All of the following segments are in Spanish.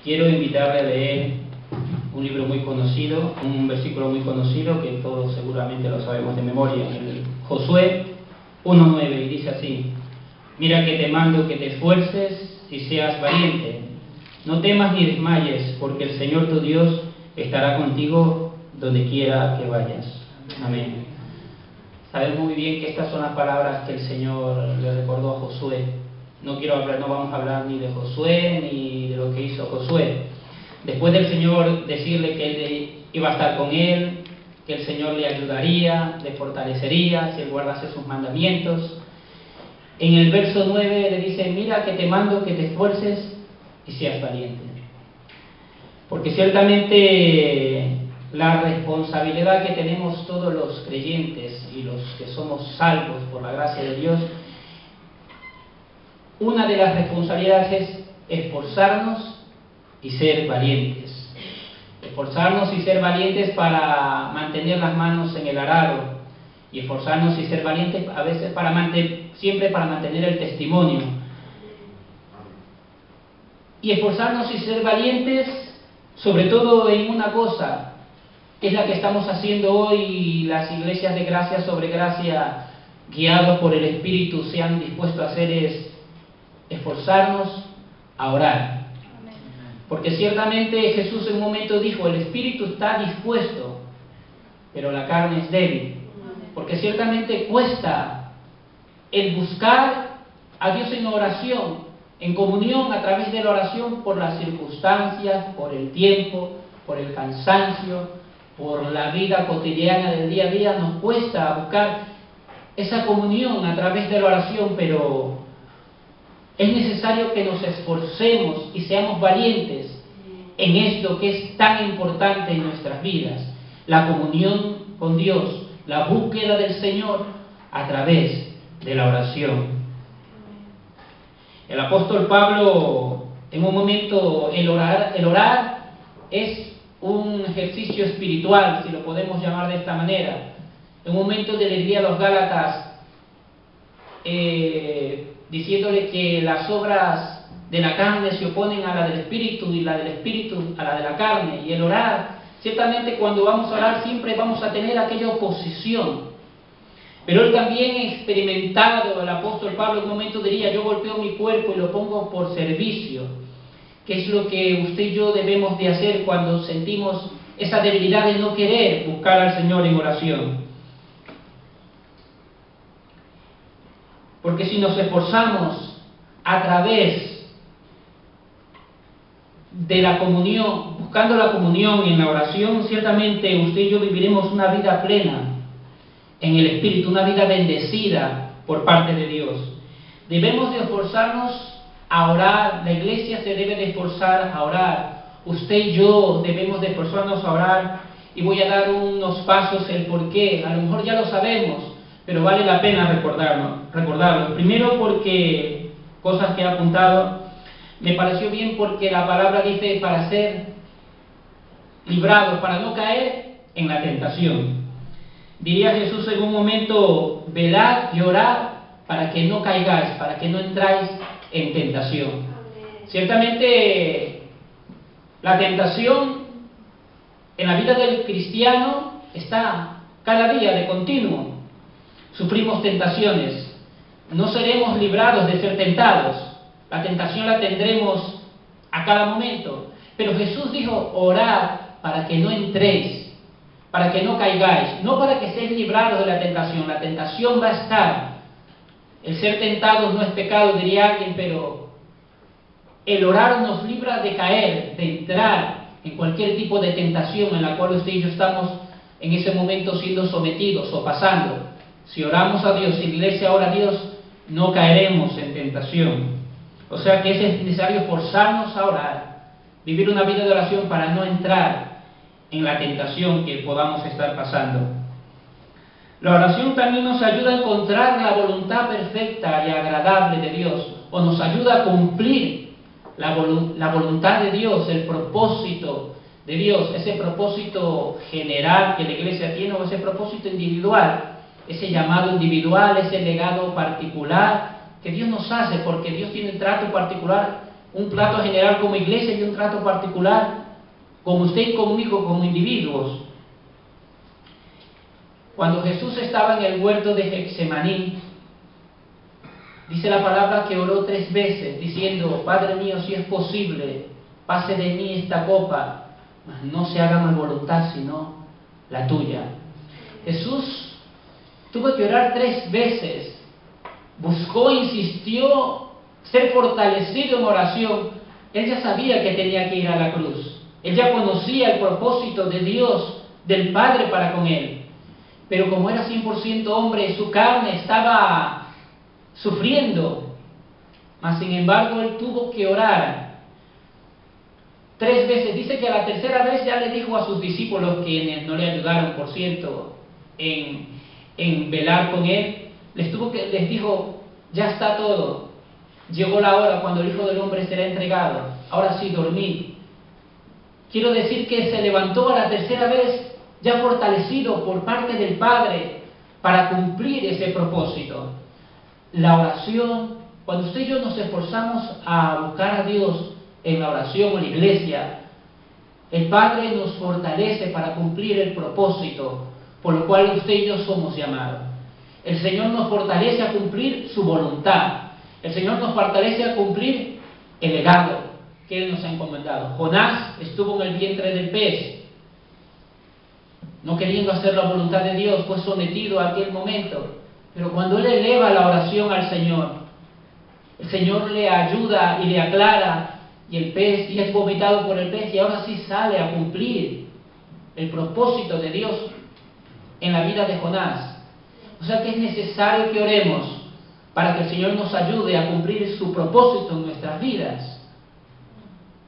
Quiero invitarle a leer un libro muy conocido, un versículo muy conocido que todos seguramente lo sabemos de memoria, el Josué 1:9, y dice así: mira que te mando que te esfuerces y seas valiente, no temas ni desmayes, porque el Señor tu Dios estará contigo donde quiera que vayas. Amén. Sabemos muy bien que estas son las palabras que el Señor le recordó a Josué. No vamos a hablar ni de Josué ni de lo que hizo Josué. Después del Señor decirle que Él iba a estar con él, que el Señor le ayudaría, le fortalecería si él guardase sus mandamientos. En el verso 9 le dice: mira que te mando que te esfuerces y seas valiente. Porque ciertamente la responsabilidad que tenemos todos los creyentes y los que somos salvos por la gracia de Dios, una de las responsabilidades es esforzarnos y ser valientes. Esforzarnos y ser valientes para mantener las manos en el arado, y esforzarnos y ser valientes a veces siempre para mantener el testimonio. Y esforzarnos y ser valientes sobre todo en una cosa, que es la que estamos haciendo hoy las iglesias de gracia sobre gracia, guiados por el Espíritu, se han dispuesto a hacer, es esforzarnos a orar. Porque ciertamente Jesús en un momento dijo: el espíritu está dispuesto, pero la carne es débil. Porque ciertamente cuesta el buscar a Dios en oración, en comunión a través de la oración, por las circunstancias, por el tiempo, por el cansancio, por la vida cotidiana del día a día. Nos cuesta buscar esa comunión a través de la oración, pero es necesario que nos esforcemos y seamos valientes en esto que es tan importante en nuestras vidas: la comunión con Dios, la búsqueda del Señor a través de la oración. El apóstol Pablo, en un momento, el orar es un ejercicio espiritual, si lo podemos llamar de esta manera. En un momento le diría a los Gálatas, diciéndole que las obras de la carne se oponen a la del Espíritu y la del Espíritu a la de la carne. Y el orar, ciertamente cuando vamos a orar siempre vamos a tener aquella oposición. Pero él también experimentado, el apóstol Pablo en un momento diría: yo golpeo mi cuerpo y lo pongo por servicio. ¿Qué es lo que usted y yo debemos de hacer cuando sentimos esa debilidad de no querer buscar al Señor en oración? Porque si nos esforzamos a través de la comunión, buscando la comunión en la oración, ciertamente usted y yo viviremos una vida plena en el Espíritu, una vida bendecida por parte de Dios. Debemos de esforzarnos a orar, la iglesia se debe de esforzar a orar, usted y yo debemos de esforzarnos a orar, y voy a dar unos pasos el por qué. A lo mejor ya lo sabemos, pero vale la pena recordarlo. Primero, porque cosas que he apuntado, me pareció bien porque la palabra dice para ser librados, para no caer en la tentación. Diría Jesús en un momento: velad y orad para que no caigáis, para que no entráis en tentación. Ciertamente la tentación en la vida del cristiano está cada día de continuo. Sufrimos tentaciones, no seremos librados de ser tentados, la tentación la tendremos a cada momento. Pero Jesús dijo: orad para que no entréis, para que no caigáis, no para que seáis librados de la tentación va a estar. El ser tentados no es pecado, diría alguien, pero el orar nos libra de caer, de entrar en cualquier tipo de tentación en la cual usted y yo estamos en ese momento siendo sometidos o pasando. Si oramos a Dios, si la iglesia ora a Dios, no caeremos en tentación. O sea que es necesario esforzarnos a orar, vivir una vida de oración para no entrar en la tentación que podamos estar pasando. La oración también nos ayuda a encontrar la voluntad perfecta y agradable de Dios, o nos ayuda a cumplir la voluntad de Dios, el propósito de Dios, ese propósito general que la iglesia tiene, o ese propósito individual, ese llamado individual, ese legado particular que Dios nos hace, porque Dios tiene un trato particular un trato general como iglesia y un trato particular con usted y conmigo como individuos. Cuando Jesús estaba en el huerto de Getsemaní, dice la palabra que oró 3 veces, diciendo: Padre mío, si es posible, pase de mí esta copa, mas no se haga mi voluntad, sino la tuya. Jesús tuvo que orar 3 veces, buscó, insistió, ser fortalecido en oración. Él ya sabía que tenía que ir a la cruz, él ya conocía el propósito de Dios, del Padre para con él, pero como era 100% hombre, su carne estaba sufriendo, mas sin embargo él tuvo que orar 3 veces. Dice que a la 3ª vez ya le dijo a sus discípulos, quienes no le ayudaron, por cierto, en velar con él, les dijo: ya está todo, llegó la hora cuando el Hijo del Hombre será entregado, ahora sí, dormid. Quiero decir que se levantó a la 3ª vez, ya fortalecido por parte del Padre, para cumplir ese propósito. La oración, cuando usted y yo nos esforzamos a buscar a Dios en la oración o en la iglesia, el Padre nos fortalece para cumplir el propósito por lo cual usted y yo somos llamados. El Señor nos fortalece a cumplir su voluntad. El Señor nos fortalece a cumplir el legado que Él nos ha encomendado. Jonás estuvo en el vientre del pez, no queriendo hacer la voluntad de Dios, fue sometido a aquel momento. Pero cuando él eleva la oración al Señor, el Señor le ayuda y le aclara, y el pez, y es vomitado por el pez, y ahora sí sale a cumplir el propósito de Dios en la vida de Jonás. O sea que es necesario que oremos para que el Señor nos ayude a cumplir su propósito en nuestras vidas.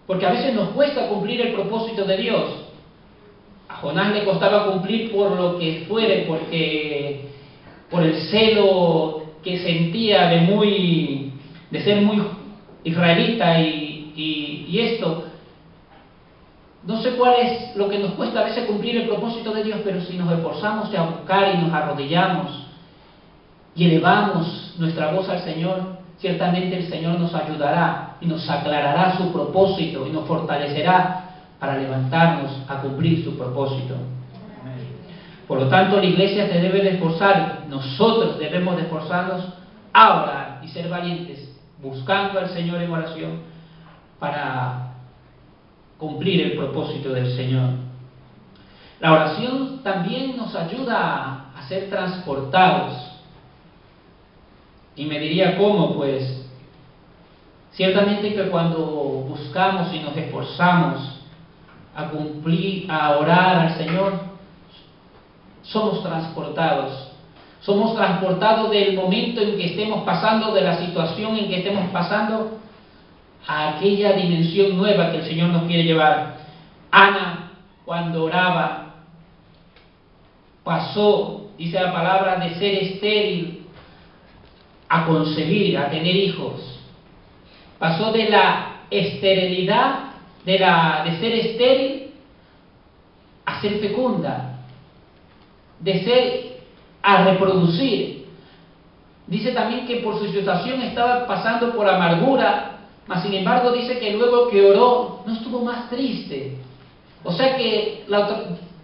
Porque a veces nos cuesta cumplir el propósito de Dios. A Jonás le costaba cumplir por lo que fuere, porque por el celo que sentía de ser muy israelita y esto. No sé cuál es lo que nos cuesta a veces cumplir el propósito de Dios, pero si nos esforzamos a buscar y nos arrodillamos y elevamos nuestra voz al Señor, ciertamente el Señor nos ayudará y nos aclarará su propósito y nos fortalecerá para levantarnos a cumplir su propósito. Por lo tanto, la iglesia se debe de esforzar, nosotros debemos de esforzarnos a orar y ser valientes, buscando al Señor en oración para cumplir el propósito del Señor. La oración también nos ayuda a ser transportados. Y me diría cómo, pues ciertamente que cuando buscamos y nos esforzamos a orar al Señor, somos transportados. Somos transportados del momento en que estemos pasando, de la situación en que estemos pasando, a aquella dimensión nueva que el Señor nos quiere llevar. Ana, cuando oraba, pasó, dice la palabra, de ser estéril a concebir, a tener hijos. Pasó de la esterilidad, de ser estéril, a ser fecunda, a reproducir. Dice también que por su situación estaba pasando por amargura, mas sin embargo dice que luego que oró no estuvo más triste. O sea que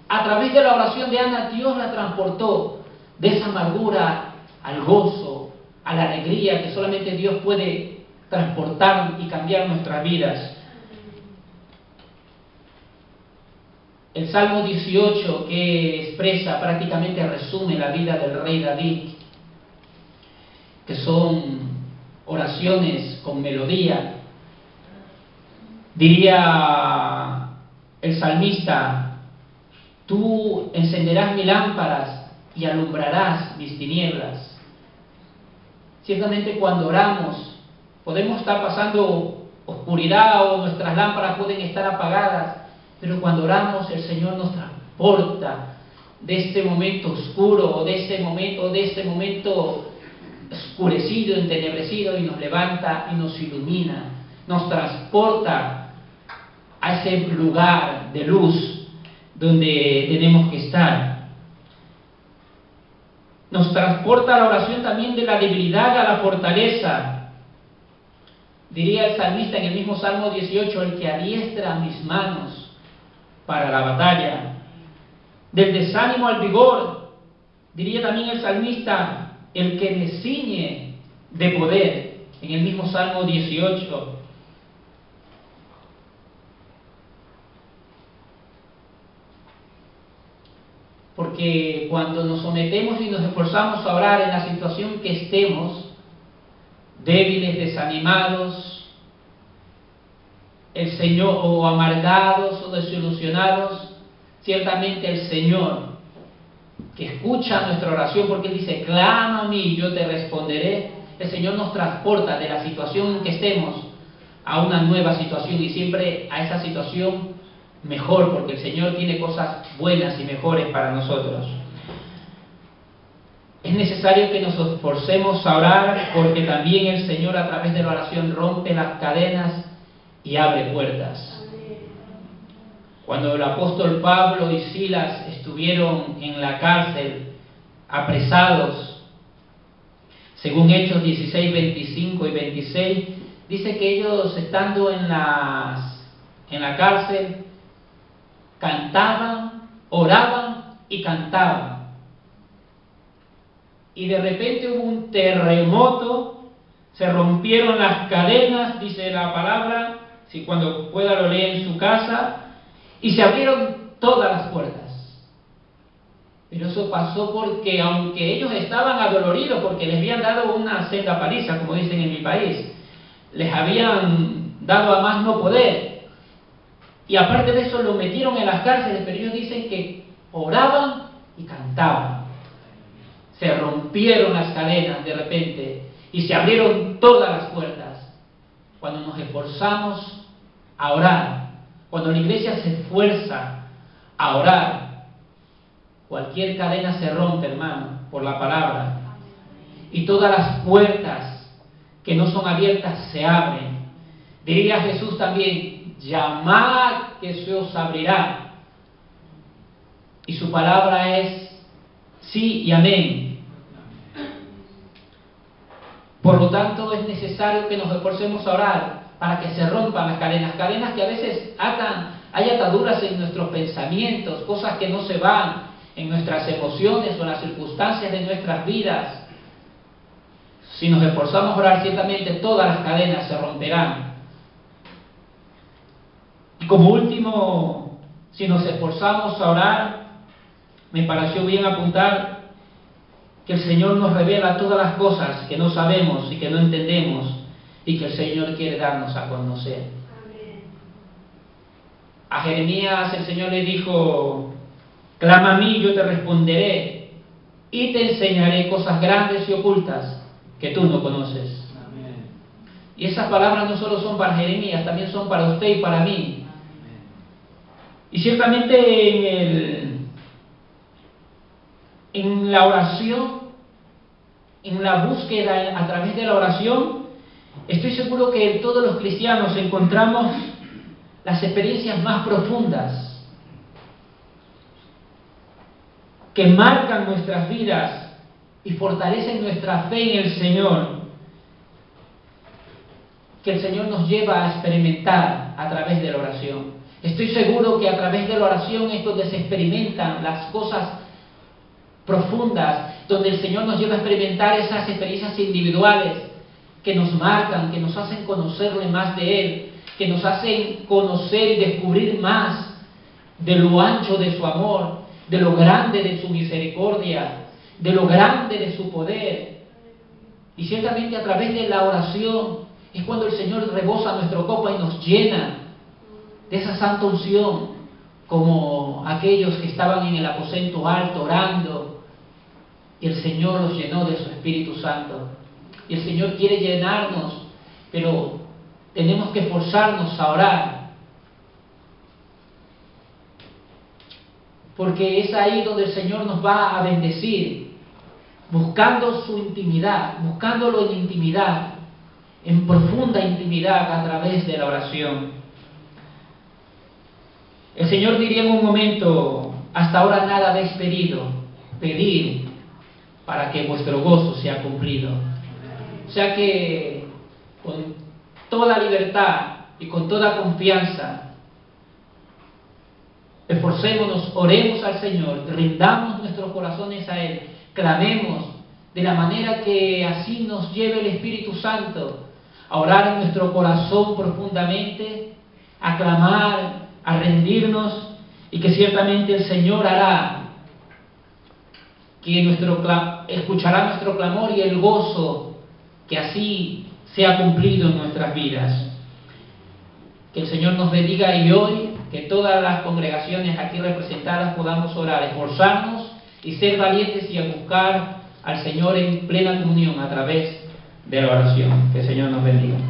a través de la oración de Ana, Dios la transportó de esa amargura al gozo, a la alegría que solamente Dios puede transportar y cambiar nuestras vidas. El Salmo 18, que expresa, prácticamente resume la vida del rey David, que son oraciones con melodía. Diría el salmista: tú encenderás mis lámparas y alumbrarás mis tinieblas. Ciertamente cuando oramos podemos estar pasando oscuridad o nuestras lámparas pueden estar apagadas, pero cuando oramos el Señor nos transporta de este momento oscuro o de este momento oscurecido, entenebrecido, y nos levanta y nos ilumina, nos transporta a ese lugar de luz donde tenemos que estar. Nos transporta a la oración también de la debilidad a la fortaleza. Diría el salmista en el mismo Salmo 18, el que adiestra mis manos para la batalla. Del desánimo al vigor, diría también el salmista, el que me ciñe de poder, en el mismo Salmo 18. Porque cuando nos sometemos y nos esforzamos a orar en la situación que estemos, débiles, desanimados, el Señor, o amargados o desilusionados, ciertamente el Señor, que escucha nuestra oración, porque Él dice, clama a mí y yo te responderé, el Señor nos transporta de la situación en que estemos a una nueva situación, y siempre a esa situación mejor, porque el Señor tiene cosas buenas y mejores para nosotros. Es necesario que nos esforcemos a orar, porque también el Señor a través de la oración rompe las cadenas y abre puertas. Cuando el apóstol Pablo y Silas estuvieron en la cárcel, apresados, según Hechos 16, 25 y 26, dice que ellos, estando en la cárcel, cantaban, oraban y cantaban. Y de repente hubo un terremoto, se rompieron las cadenas, dice la palabra, si cuando pueda lo lee en su casa, y se abrieron todas las puertas. Pero eso pasó porque, aunque ellos estaban adoloridos, porque les habían dado una senda paliza, como dicen en mi país, les habían dado a más no poder, y aparte de eso lo metieron en las cárceles, pero ellos dicen que oraban y cantaban. Se rompieron las cadenas de repente y se abrieron todas las puertas. Cuando nos esforzamos a orar, cuando la iglesia se esfuerza a orar, cualquier cadena se rompe, hermano, por la palabra. Y todas las puertas que no son abiertas se abren. Diría Jesús también, llamad que se os abrirá. Y su palabra es sí y amén. Por lo tanto, es necesario que nos esforcemos a orar para que se rompan las cadenas que a veces hay ataduras en nuestros pensamientos, cosas que no se van en nuestras emociones o en las circunstancias de nuestras vidas. Si nos esforzamos a orar, ciertamente todas las cadenas se romperán. Y como último, si nos esforzamos a orar, me pareció bien apuntar que el Señor nos revela todas las cosas que no sabemos y que no entendemos y que el Señor quiere darnos a conocer. Amén. A Jeremías el Señor le dijo, clama a mí y yo te responderé y te enseñaré cosas grandes y ocultas que tú no conoces. Amén. Y esas palabras no solo son para Jeremías, también son para usted y para mí. Y ciertamente en la oración, en la búsqueda a través de la oración, estoy seguro que todos los cristianos encontramos las experiencias más profundas que marcan nuestras vidas y fortalecen nuestra fe en el Señor, que el Señor nos lleva a experimentar a través de la oración. Estoy seguro que a través de la oración es donde se experimentan las cosas profundas, donde el Señor nos lleva a experimentar esas experiencias individuales que nos marcan, que nos hacen conocerle más de Él, que nos hacen conocer y descubrir más de lo ancho de su amor, de lo grande de su misericordia, de lo grande de su poder. Y ciertamente a través de la oración es cuando el Señor rebosa nuestra copa y nos llena de esa santa unción, como aquellos que estaban en el aposento alto orando, y el Señor los llenó de su Espíritu Santo. Y el Señor quiere llenarnos, pero tenemos que esforzarnos a orar, porque es ahí donde el Señor nos va a bendecir, buscando su intimidad, buscándolo en intimidad, en profunda intimidad a través de la oración. El Señor diría en un momento, hasta ahora nada habéis pedido, pedid para que vuestro gozo sea cumplido. O sea que toda libertad y con toda confianza, esforcémonos, oremos al Señor, rindamos nuestros corazones a Él, clamemos de la manera que así nos lleve el Espíritu Santo, a orar en nuestro corazón profundamente, a clamar, a rendirnos, y que ciertamente el Señor hará que escuchará nuestro clamor y el gozo que así sea cumplido en nuestras vidas. Que el Señor nos bendiga y hoy, que todas las congregaciones aquí representadas podamos orar, esforzarnos y ser valientes y a buscar al Señor en plena comunión a través de la oración. Que el Señor nos bendiga.